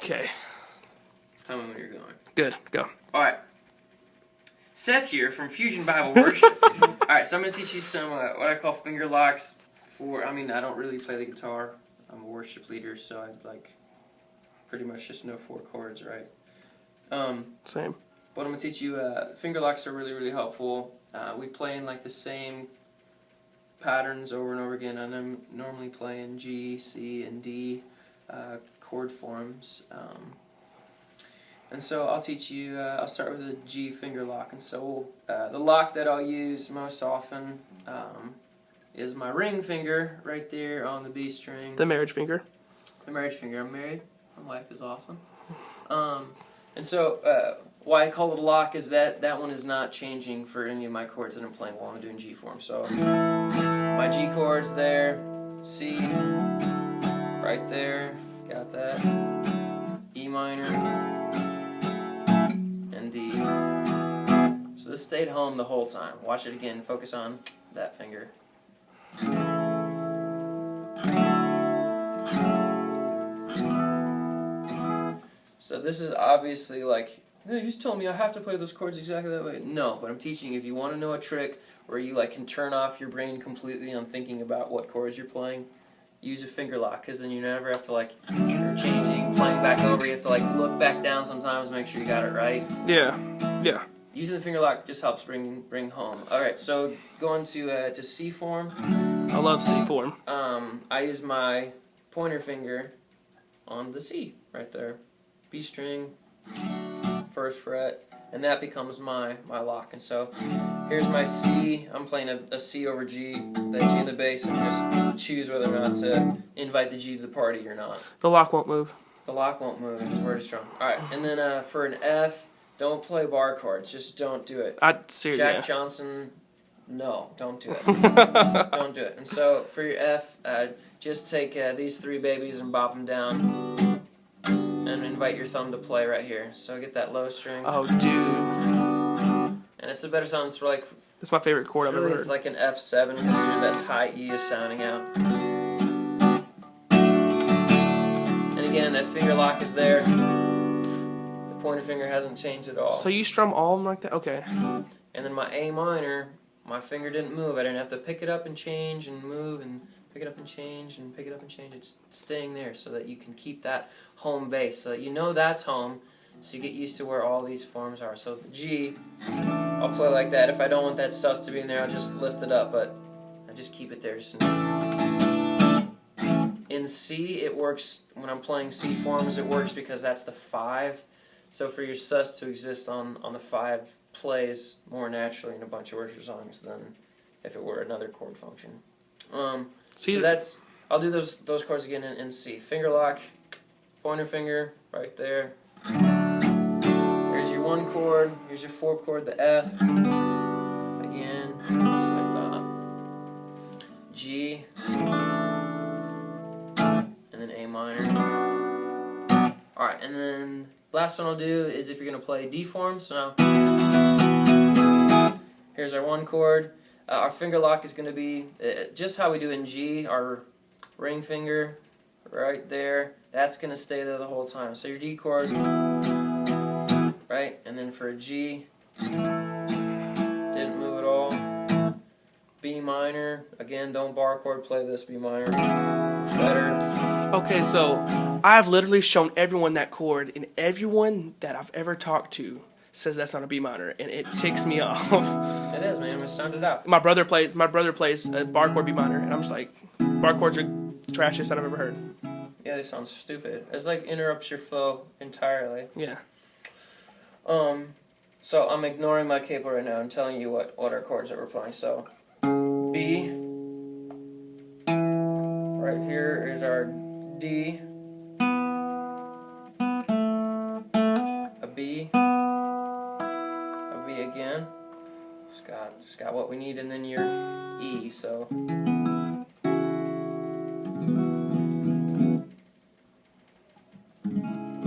Okay. Tell me when you're going. Good. Go. All right. Seth here from Fusion Bible Worship. All right, so I'm going to teach you some what I call finger locks. I don't really play the guitar. I'm a worship leader, so I'd pretty much just know 4 chords, right? Same. But I'm going to teach you finger locks are really, really helpful. We play in the same patterns over and over again. I'm normally playing G, C, and D chord forms. And so I'll teach you, I'll start with a G finger lock. And so the lock that I'll use most often is my ring finger right there on the B string. The marriage finger. The marriage finger. I'm married. My wife is awesome. And so why I call it a lock is that one is not changing for any of my chords that I'm playing while I'm doing G form. So my G chord's there, C right there, got that, E minor, and D. So this stayed home the whole time. Watch it again, focus on that finger. So this is obviously hey, he's telling me I have to play those chords exactly that way. No, but I'm teaching you if you want to know a trick where you can turn off your brain completely on thinking about what chords you're playing, use a finger lock, because then you never have to you're changing, playing back over, you have to look back down sometimes, make sure you got it right. Yeah. Yeah. Using the finger lock just helps bring home. All right, so going to C form. I love C form. I use my pointer finger on the C right there. B string, 1st fret, and that becomes my lock. And so here's my C. I'm playing a C over G, the G in the bass, and just choose whether or not to invite the G to the party or not. The lock won't move. The lock won't move because we're strong. All right, and then for an F, don't play bar chords. Just don't do it. Jack Johnson, no, don't do it. Don't do it. And so for your F, just take these 3 babies and bop them down. And invite your thumb to play right here. So get that low string. Oh, dude. And it's a better sound. It's That's my favorite chord I've ever heard. It's like an F7 because that's high E is sounding out. And again, that finger lock is there. The pointer finger hasn't changed at all. So you strum all of them like that? Okay. And then my A minor, my finger didn't move. I didn't have to pick it up and change and move and pick it up and change and pick it up and change. It's staying there so that you can keep that home base, so that you know that's home, so you get used to where all these forms are. So the G, I'll play like that. If I don't want that sus to be in there, I'll just lift it up, but I just keep it there. In C, it works when I'm playing C forms. It works because that's the 5. So for your sus to exist on the 5 plays more naturally in a bunch of worship songs than if it were another chord function. So that's, I'll do those chords again in C. Finger lock, pointer finger, right there. Here's your 1 chord, here's your 4 chord, the F. Again, just like that. G. And then A minor. Alright, and then last one I'll do is if you're going to play D form. So now, here's our 1 chord. Our finger lock is going to be just how we do in G, our ring finger right there. That's going to stay there the whole time. So your D chord, right? And then for a G, didn't move at all. B minor, again, don't bar chord play this B minor. It's better. Okay, so I've literally shown everyone that chord, and everyone that I've ever talked to says that's not a B minor, and it ticks me off. It is, man. We sound it out. My brother plays a bar chord B minor, and I'm just like, bar chords are the trashiest I've ever heard. Yeah, they sound stupid. It's interrupts your flow entirely. Yeah. So I'm ignoring my capo right now and telling you what our chords that we're playing. So B. Right here is our D. A B. Again, just got what we need, and then your E. So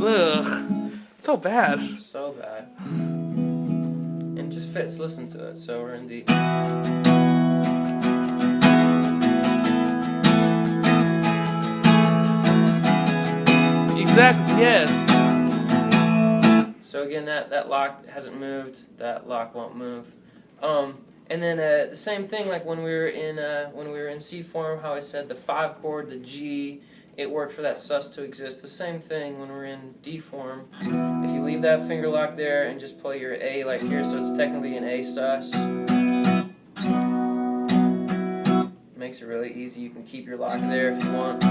Ugh, so bad. So bad. And it just fits. Listen to it. So we're in D. Exactly. Yes. So again, that lock hasn't moved. That lock won't move. And then the same thing, like when we were in C form, how I said the 5 chord, the G, it worked for that sus to exist. The same thing when we're in D form. If you leave that finger lock there and just play your A like here, so it's technically an A sus. Makes it really easy. You can keep your lock there if you want.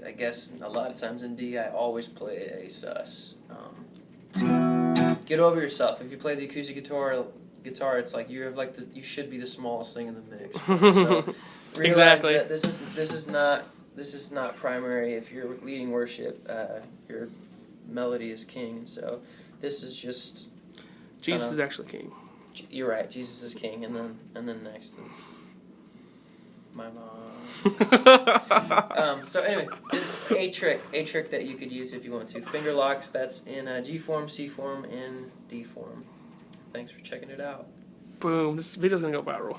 I guess a lot of times in D, I always play A sus. Get over yourself. If you play the acoustic guitar, it's like you should be the smallest thing in the mix. So realize Exactly. that this is not primary. If you're leading worship, your melody is king. So this is just Jesus is actually king. You're right. Jesus is king, and then next is my mom. So anyway, this is a trick that you could use if you want to. Finger locks. That's in G form, C form, and D form. Thanks for checking it out. Boom. This video's gonna go viral.